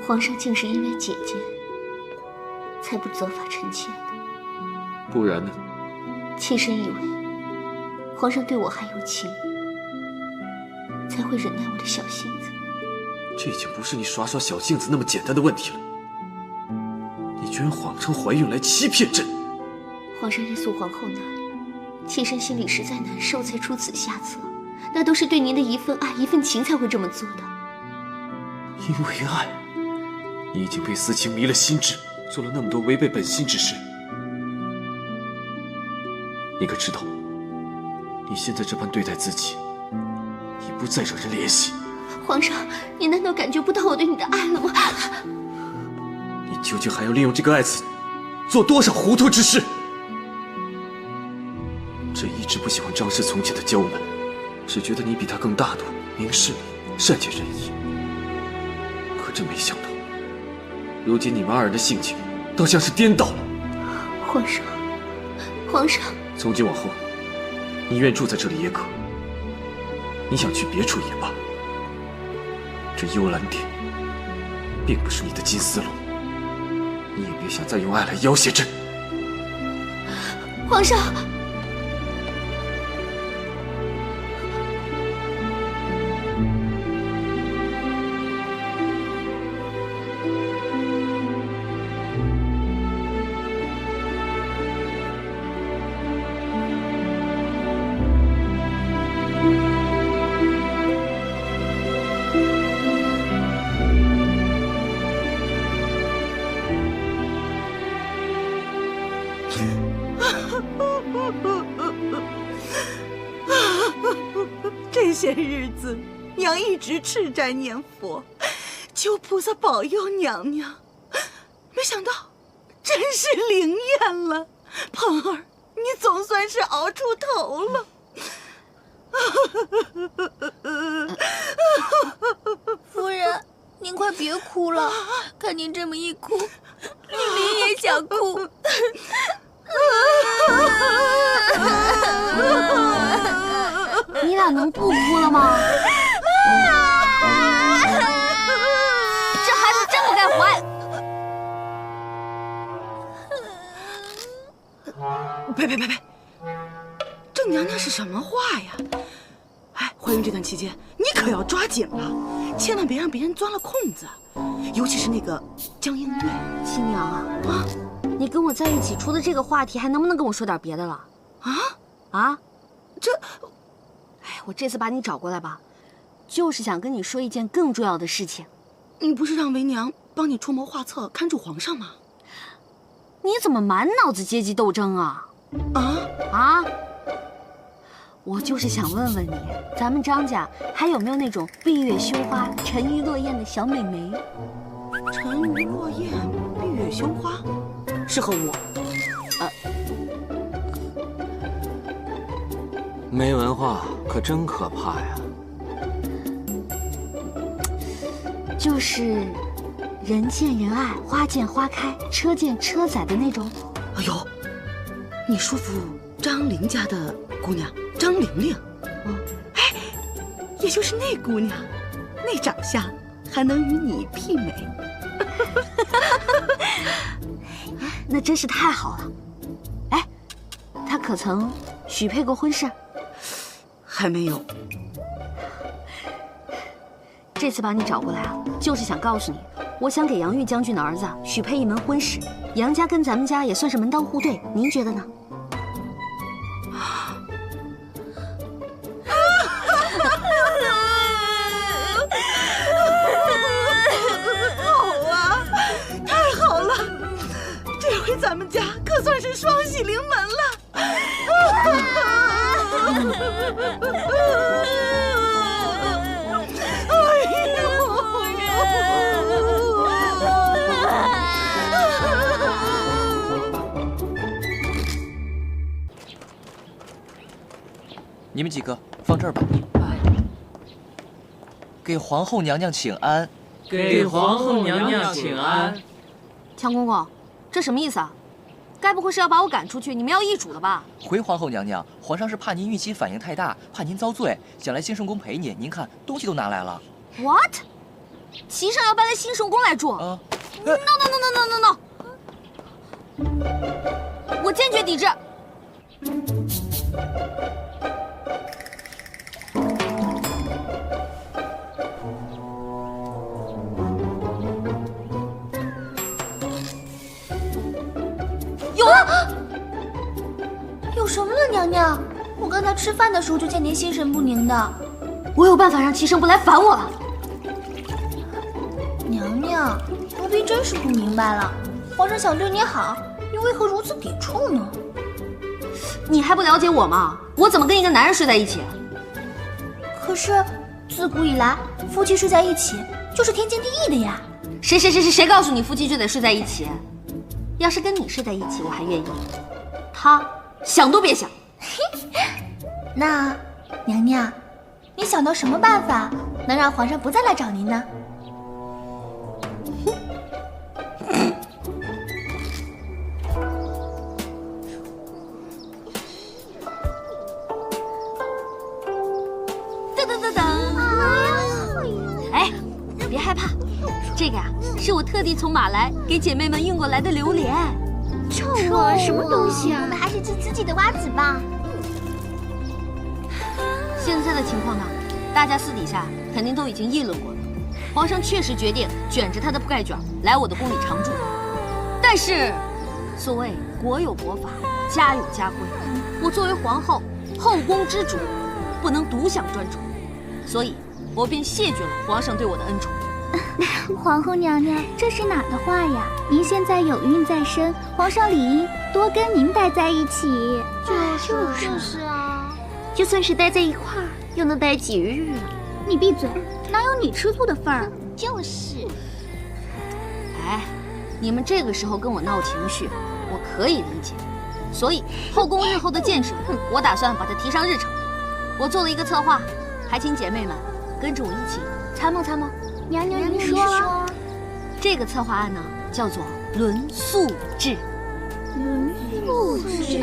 皇上竟是因为姐姐，才不责罚臣妾的。不然呢？妾身以为，皇上对我还有情，才会忍耐我的小性子。这已经不是你耍耍小性子那么简单的问题了。你居然谎称怀孕来欺骗朕！皇上夜宿皇后那里，妾身心里实在难受，才出此下策。那都是对您的一份爱、一份情才会这么做的。因为爱，你已经被私情迷了心智，做了那么多违背本心之事。你可知道，你现在这般对待自己，已不再惹人怜惜。皇上，你难道感觉不到我对你的爱了吗？你究竟还要利用这个爱字，做多少糊涂之事？朕一直不喜欢张氏从前的娇蛮，只觉得你比他更大度、明事理、善解人意。可真没想到，如今你们二人的性情倒像是颠倒了。皇上，皇上，从今往后，你愿住在这里也可，你想去别处也罢。这幽兰殿并不是你的金丝笼，你也别想再用爱来要挟朕。皇上。这些日子，娘一直吃斋念佛，求菩萨保佑娘娘。没想到真是灵验了，鹏儿，你总算是熬出头了。夫人，您快别哭了，看您这么一哭，琳琳也想哭。你俩能不哭了吗？这孩子真不该怀。呸！这娘娘是什么话呀？哎，怀孕这段期间，你可要抓紧了，千万别让别人钻了空子，尤其是那个江映月。亲娘啊，你跟我在一起，除了这个话题，还能不能跟我说点别的了？我这次把你找过来吧，就是想跟你说一件更重要的事情。你不是让为娘帮你出谋划策，看住皇上吗？你怎么满脑子阶级斗争啊？我就是想问问你，咱们张家还有没有那种闭月羞花、沉鱼落雁的小美眉？沉鱼落雁、闭月羞花，适合我。没文化可真可怕呀！就是人见人爱、花见花开、车见车载的那种。哎呦，你叔父张陵家的姑娘张玲玲，哎，也就是那姑娘，那长相还能与你媲美。那真是太好了。哎，她可曾许配过婚事？还没有。这次把你找过来啊，就是想告诉你，我想给杨玉将军的儿子许配一门婚事，杨家跟咱们家也算是门当户对，您觉得呢？好啊，太好了，这回咱们家可算是双喜临门了。你们几个放这儿吧。给皇后娘娘请安。给皇后娘娘请安。强公公，这什么意思啊？该不会是要把我赶出去？你们要易主了吧？回皇后娘娘，皇上是怕您孕期反应太大，怕您遭罪，想来兴圣宫陪您。您看，东西都拿来了。What？ 齐上要搬来兴圣宫来住？No！ 我坚决抵制。有什么了，娘娘？我刚才吃饭的时候就见您心神不宁的。我有办法让齐生不来烦我了。娘娘，奴婢真是不明白了，皇上想对你好，你为何如此抵触呢？你还不了解我吗？我怎么跟一个男人睡在一起？可是自古以来，夫妻睡在一起就是天经地义的呀。谁告诉你夫妻就得睡在一起？要是跟你睡在一起，我还愿意。他想都别想。那娘娘，你想到什么办法能让皇上不再来找您呢？哎，别害怕，这个呀是我特地从马来给姐妹们运过来的榴莲。臭啊！什么东西啊？我们还是吃自己的瓜子吧。现在的情况呢，大家私底下肯定都已经议论过了。皇上确实决定卷着他的铺盖卷来我的宫里常住，但是，所谓国有国法，家有家规，我作为皇后，后宫之主，不能独享专宠，所以我便谢绝了皇上对我的恩宠。皇后娘娘，这是哪的话呀？您现在有孕在身，皇上理应多跟您待在一起。就是啊，就算是待在一块儿，又能待几日啊？你闭嘴，哪有你吃醋的份儿？就是。哎，你们这个时候跟我闹情绪，我可以理解。所以后宫日后的建设，我打算把它提上日程。我做了一个策划，还请姐妹们跟着我一起参谋参谋。娘娘，您说。这个策划案呢，叫做轮宿制。轮宿制。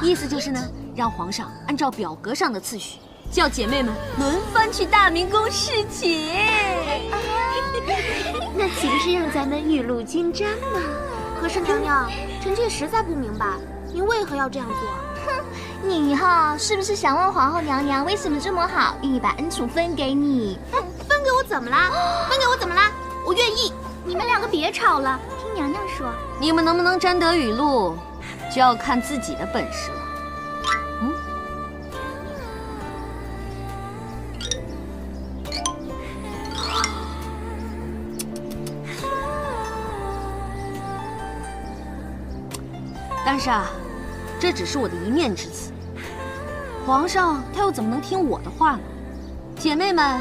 意思就是呢，让皇上按照表格上的次序，叫姐妹们轮番去大明宫侍寝。那岂不是让咱们雨露均沾吗？可是娘娘，臣妾实在不明白，您为何要这样做？哼，你是不是想问皇后娘娘为什么这么好，愿意把恩宠分给你？分给我怎么啦？分给我怎么啦？我愿意。你们两个别吵了，听娘娘说。你们能不能沾得雨露，就要看自己的本事了。但是啊，这只是我的一面之词。皇上他又怎么能听我的话呢？姐妹们，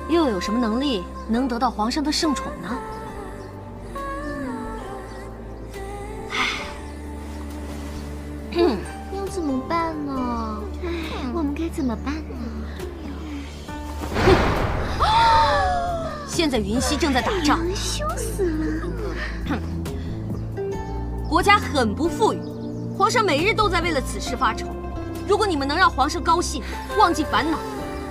又有什么能力能得到皇上的圣宠呢？要怎么办呢？我们该怎么办呢？现在云溪正在打仗，羞死了！国家很不富裕，皇上每日都在为了此事发愁。如果你们能让皇上高兴，忘记烦恼，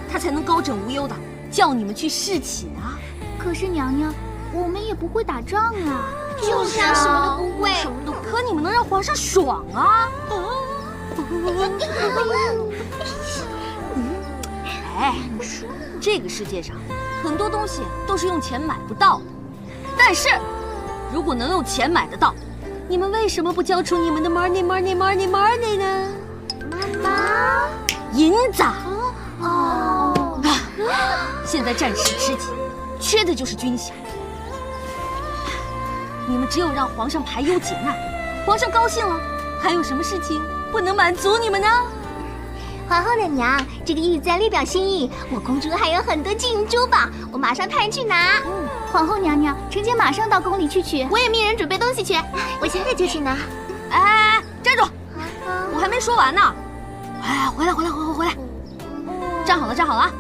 他才能高枕无忧的叫你们去侍寝啊。可是娘娘，我们也不会打仗啊。就是啊，什么都不会。可你们能让皇上爽啊！哎，这个世界上很多东西都是用钱买不到的，但是如果能用钱买得到，你们为什么不交出你们的 money 呢？妈，银子。哦。现在战事吃紧，缺的就是军饷。你们只有让皇上排忧解难，皇上高兴了，还有什么事情不能满足你们呢？皇后娘娘，这个玉簪略表心意，我宫中还有很多金银珠宝，我马上派人去拿。皇后娘娘，臣妾马上到宫里去取。我也命人准备东西去，我现在就去拿。哎，站住！我还没说完呢。哎，回来！站好了啊！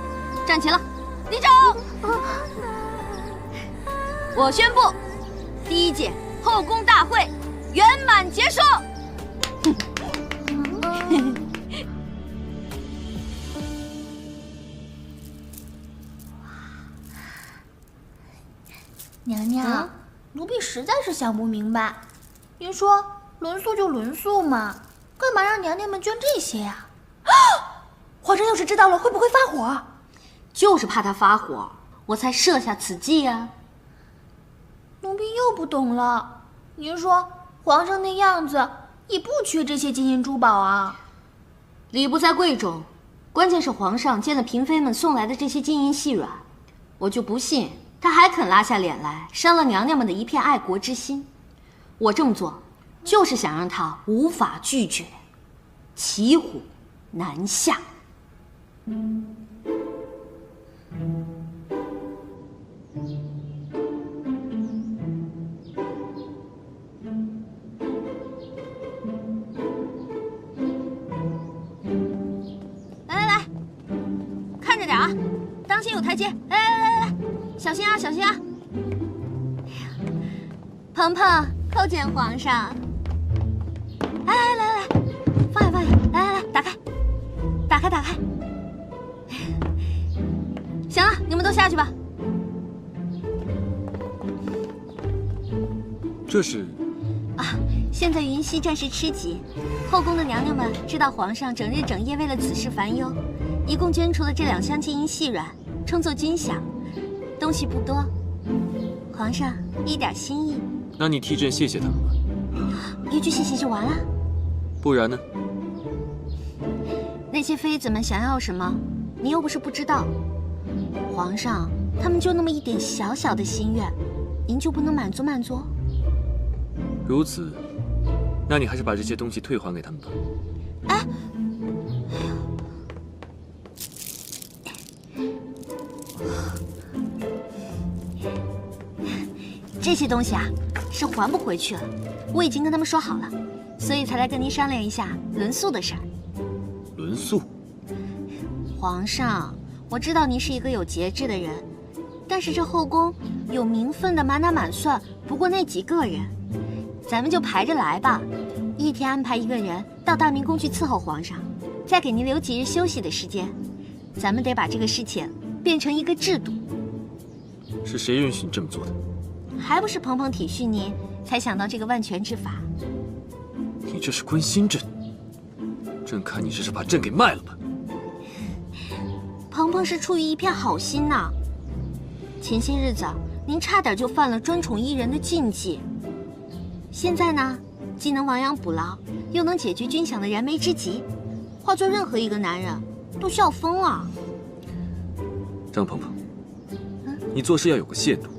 站齐了，立正！我宣布，第一届后宫大会圆满结束。娘娘，奴婢实在是想不明白，您说轮宿就轮宿嘛，干嘛让娘娘们捐这些呀？皇上要是知道了，会不会发火？就是怕他发火，我才设下此计呀。奴婢又不懂了，您说皇上那样子也不缺这些金银珠宝啊？礼不在贵重，关键是皇上见了嫔妃们送来的这些金银细软，我就不信他还肯拉下脸来伤了娘娘们的一片爱国之心。我这么做，就是想让他无法拒绝，骑虎难下。来，看着点啊，当心有台阶！来，小心啊，小心啊！鹏鹏，叩见皇上。来，放下，来，打开。行了，你们都下去吧。这是现在云溪战事吃紧，后宫的娘娘们知道皇上整日整夜为了此事烦忧，一共捐出了这2箱金银细软，称作军饷。东西不多，皇上一点心意。那你替朕谢谢他们吧。一句谢谢就完了？不然呢？那些妃子们想要什么，你又不是不知道。皇上他们就那么一点小小的心愿，您就不能满足？如此，那你还是把这些东西退还给他们吧。哎，这些东西啊，是还不回去了。我已经跟他们说好了，所以才来跟您商量一下轮宿的事儿。轮宿？皇上，我知道您是一个有节制的人，但是这后宫有名分的满打满算不过那几个人，咱们就排着来吧。一天安排一个人到大明宫去伺候皇上，再给您留几日休息的时间。咱们得把这个事情变成一个制度。是谁允许你这么做的？还不是鹏鹏体恤您，才想到这个万全之法。你这是关心朕？朕看你这是把朕给卖了吧？鹏鹏是出于一片好心呐。前些日子您差点就犯了专宠一人的禁忌，现在呢，既能亡羊补牢，又能解决君享的燃眉之急，换做任何一个男人都笑疯了。张鹏鹏，你做事要有个限度，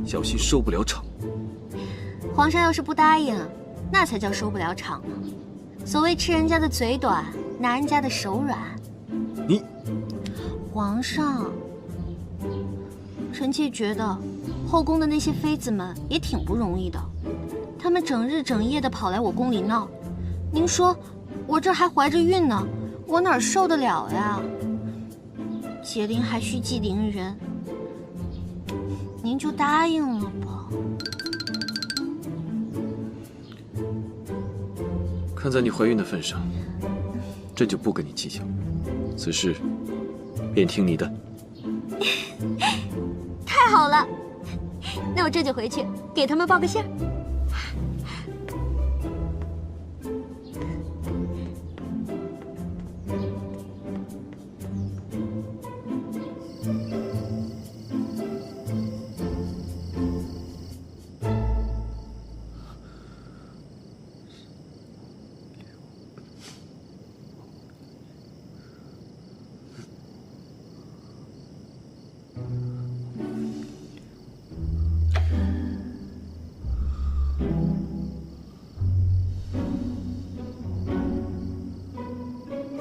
小心收不了场。皇上要是不答应，那才叫收不了场呢。所谓吃人家的嘴短，拿人家的手软。你，皇上，臣妾觉得后宫的那些妃子们也挺不容易的，她们整日整夜的跑来我宫里闹。您说，我这还怀着孕呢，我哪受得了呀？解铃还须系铃人，您就答应了吧。看在你怀孕的份上，朕就不跟你计较，此事便听你的。太好了，那我这就回去给他们报个信儿。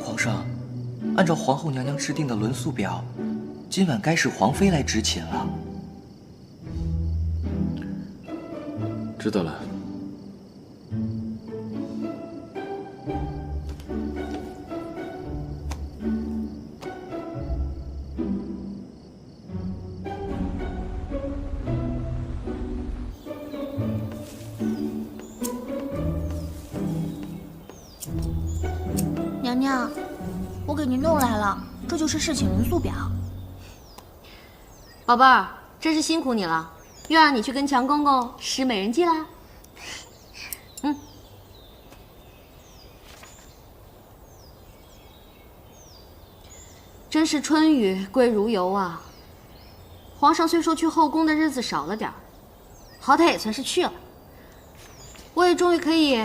皇上，按照皇后娘娘制定的轮宿表，今晚该是皇妃来执勤了。知道了。娘娘，我给您弄来了，这就是侍寝轮宿表。宝贝儿，真是辛苦你了，又让你去跟强公公使美人计啦。真是春雨贵如油啊！皇上虽说去后宫的日子少了点儿，好歹也算是去了，我也终于可以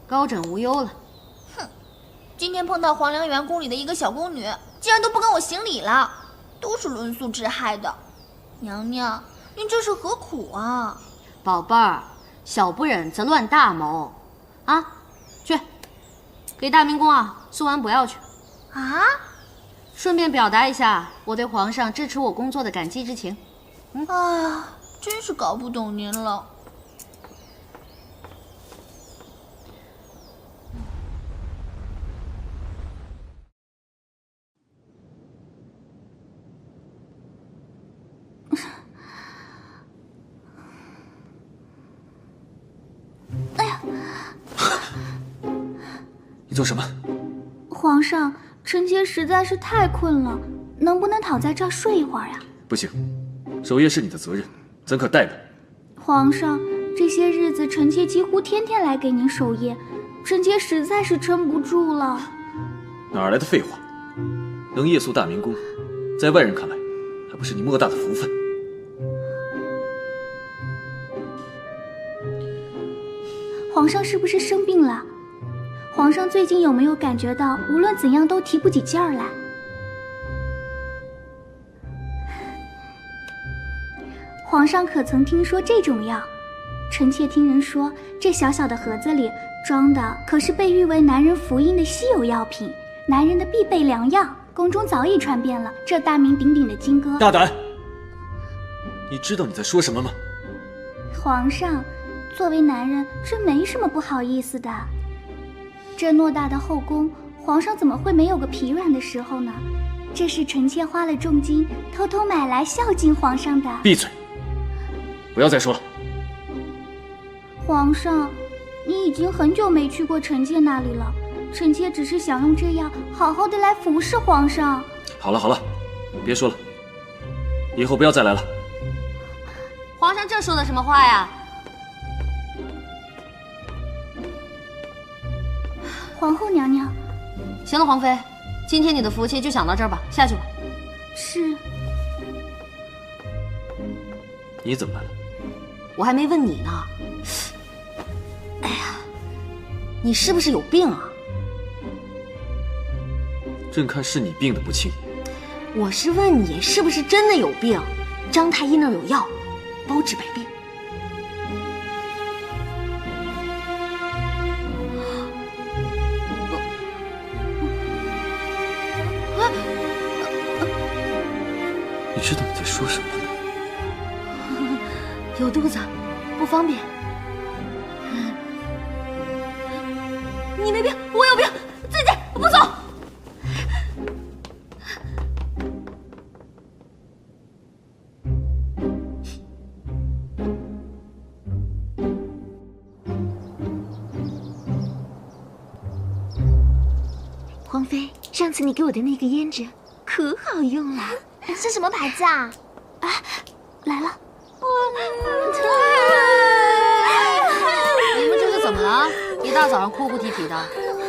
高枕无忧了。今天碰到皇良园宫里的一个小宫女，竟然都不跟我行礼了，都是轮宿之害的。娘娘，您这是何苦啊？宝贝儿，小不忍则乱大谋，啊，去，给大明宫啊送完补药去。啊？顺便表达一下我对皇上支持我工作的感激之情。啊，真是搞不懂您了。哎呀！你做什么？皇上，臣妾实在是太困了，能不能躺在这儿睡一会儿呀？不行，守夜是你的责任，怎可怠慢？皇上，这些日子臣妾几乎天天来给您守夜，臣妾实在是撑不住了。哪来的废话？能夜宿大明宫，在外人看来，还不是你莫大的福分。皇上是不是生病了？皇上最近有没有感觉到无论怎样都提不起劲儿来？皇上可曾听说这种药？臣妾听人说，这小小的盒子里装的可是被誉为男人福音的稀有药品，男人的必备良药。宫中早已传遍了这大名鼎鼎的金戈。大胆！你知道你在说什么吗？皇上，作为男人，这没什么不好意思的。这偌大的后宫，皇上怎么会没有个疲软的时候呢？这是臣妾花了重金偷偷买来孝敬皇上的。闭嘴！不要再说了。皇上，你已经很久没去过臣妾那里了，臣妾只是想用这样好好的来服侍皇上。好了好了，别说了，以后不要再来了。皇上这说的什么话呀？皇后娘娘，行了，皇妃，今天你的福气就享到这儿吧，下去吧。是。你怎么来了？我还没问你呢。哎呀，你是不是有病啊？朕看是你病得不轻。我是问你是不是真的有病？张太医那儿有药，包治百病。你知道你在说什么吗？有肚子，不方便。你没病，我有病，自己不走。皇妃，上次你给我的那个胭脂可好用了，是什么牌子啊？来了。你们这是怎么了？一大早上哭哭啼啼的。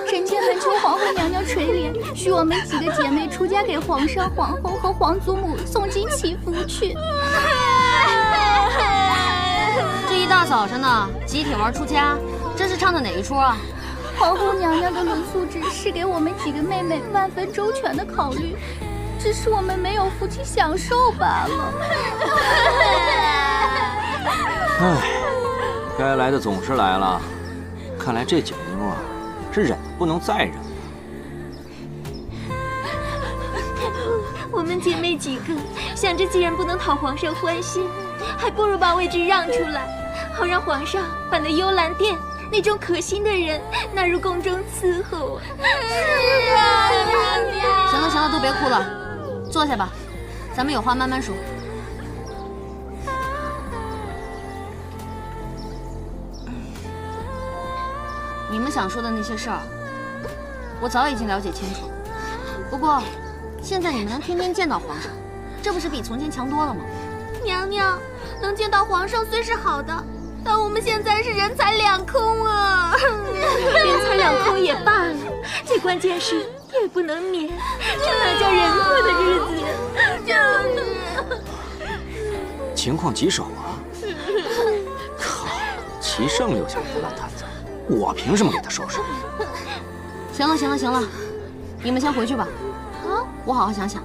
臣妾恳求皇后娘娘垂怜，许我们几个姐妹出嫁给皇上、皇后和皇祖母送金祈福去。这一大早上呢，集体玩出家，这是唱的哪一出啊？皇后娘娘的轮素旨是给我们几个妹妹万分周全的考虑，只是我们没有福气享受罢了。唉，该来的总是来了，看来这景妞啊，是忍不能再忍了。我们姐妹几个想着，既然不能讨皇上欢心，还不如把位置让出来，好让皇上把那幽兰殿那种可心的人纳入宫中伺候。是啊，娘娘。行了行了，都别哭了，坐下吧，咱们有话慢慢说。你们想说的那些事儿，我早已经了解清楚。不过，现在你们能天天见到皇上，这不是比从前强多了吗？娘娘，能见到皇上虽是好的，但我们现在是人财两空啊！人财两空也罢了，最关键是也不能免，这哪叫人过的日子？情况棘手啊！靠，齐胜留下来的烂摊子，我凭什么给他收拾？行了行了行了，你们先回去吧。我好好想想。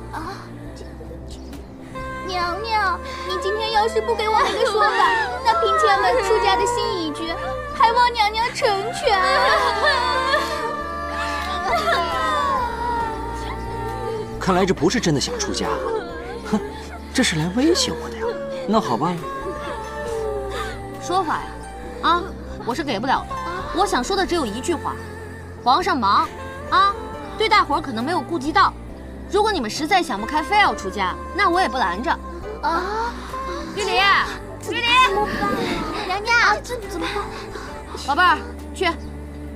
娘娘，你今天要是不给我们个说法，那嫔妾们出嫁的心已决，还望娘娘成全。看来这不是真的想出家，哼，这是来威胁我的呀。那好吧，说法呀，啊，我是给不了的。我想说的只有一句话：皇上忙，啊，对大伙儿可能没有顾及到。如果你们实在想不开，非要出家，那我也不拦着。啊，玉梨，玉梨，娘娘，这怎么办？宝贝儿，去，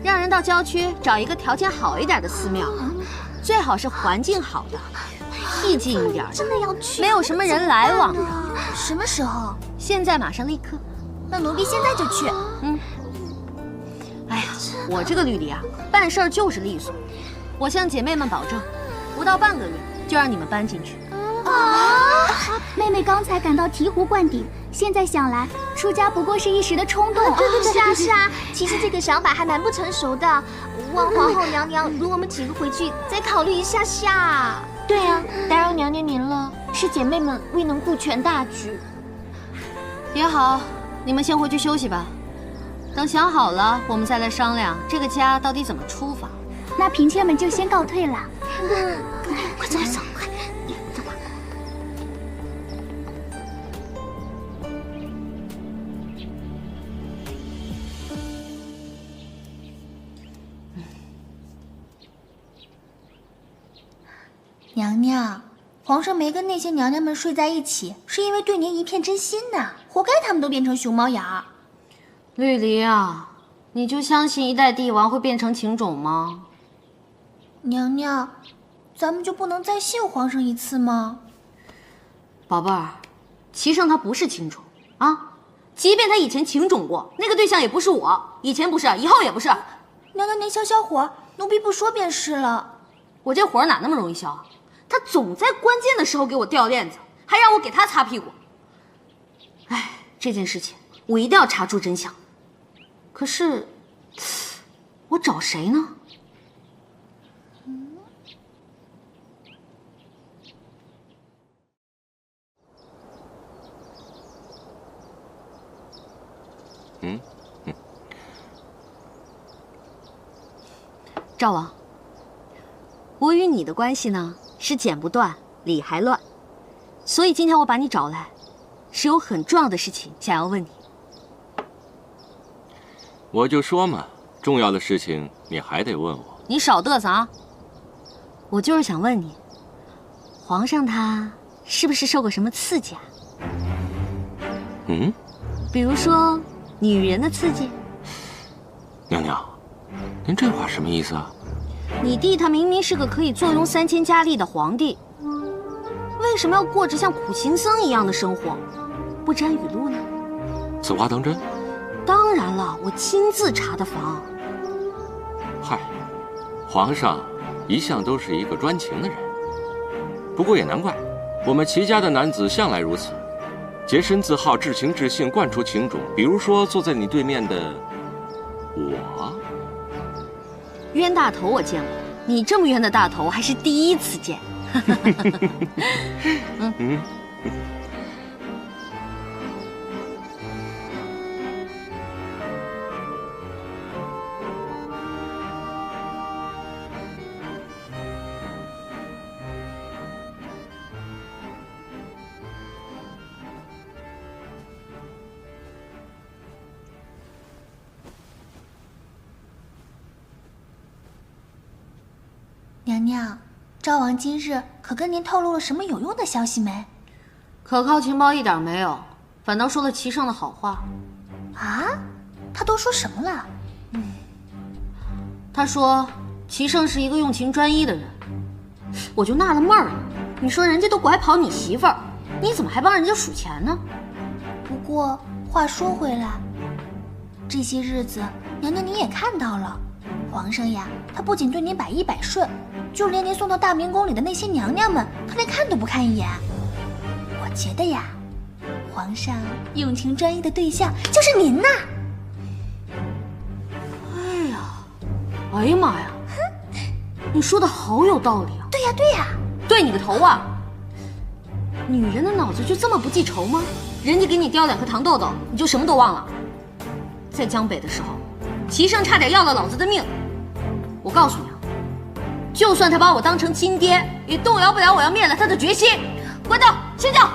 让人到郊区找一个条件好一点的寺庙，最好是环境好的，僻静一点的，真的要去？没有什么人来往的。什么时候？现在，马上，立刻。那奴婢现在就去。哎呀，我这个绿篱啊，办事儿就是利索。我向姐妹们保证，不到半个月就让你们搬进去。妹妹刚才感到醍醐灌顶，现在想来，出家不过是一时的冲动。对，是啊，其实这个想法还蛮不成熟的。望皇后娘娘容我们几个回去再考虑一下下。对啊，打扰娘娘您了，是姐妹们未能顾全大局。也好，你们先回去休息吧。等想好了，我们再来商量这个家到底怎么出法。那嫔妾们就先告退了。快走，快！娘，皇上没跟那些娘娘们睡在一起，是因为对您一片真心呐，活该他们都变成熊猫眼儿。绿篱啊，你就相信一代帝王会变成情种吗？娘娘，咱们就不能再信皇上一次吗？宝贝儿，齐胜他不是情种啊，即便他以前情种过，那个对象也不是我，以前不是，以后也不是。娘娘您消消火，奴婢不说便是了。我这火哪那么容易消啊？他总在关键的时候给我掉链子，还让我给他擦屁股。哎，这件事情我一定要查出真相。可是，我找谁呢？赵王，我与你的关系呢是剪不断，理还乱，所以今天我把你找来，是有很重要的事情想要问你。我就说嘛，重要的事情你还得问我。你少嘚瑟啊！我就是想问你，皇上他是不是受过什么刺激啊？比如说女人的刺激。娘娘，您这话什么意思啊？你弟他明明是个可以坐拥3000佳丽的皇帝，为什么要过着像苦行僧一样的生活，不沾雨露呢？此话当真？当然了，我亲自查的房。嗨，皇上一向都是一个专情的人。不过也难怪，我们齐家的男子向来如此，洁身自好，至情至性，惯出情种。比如说坐在你对面的我。冤大头我见过，你这么冤的大头还是第一次见。娘娘，赵王今日可跟您透露了什么有用的消息没？可靠情报一点没有，反倒说了齐胜的好话。啊？他都说什么了？他说齐胜是一个用情专一的人。我就纳了闷儿了，你说人家都拐跑你媳妇儿，你怎么还帮人家数钱呢？不过话说回来，这些日子娘娘您也看到了，皇上呀，他不仅对您百依百顺，就连您送到大明宫里的那些娘娘们，他连看都不看一眼。我觉得呀，皇上用情专一的对象就是您呐。哎呀妈呀，你说的好有道理啊！对呀对呀，对你个头啊！女人的脑子就这么不记仇吗？人家给你叼2颗糖豆豆，你就什么都忘了？在江北的时候，齐胜差点要了老子的命。我告诉你啊，就算他把我当成亲爹，也动摇不了我要灭了他的决心。关刀，清教。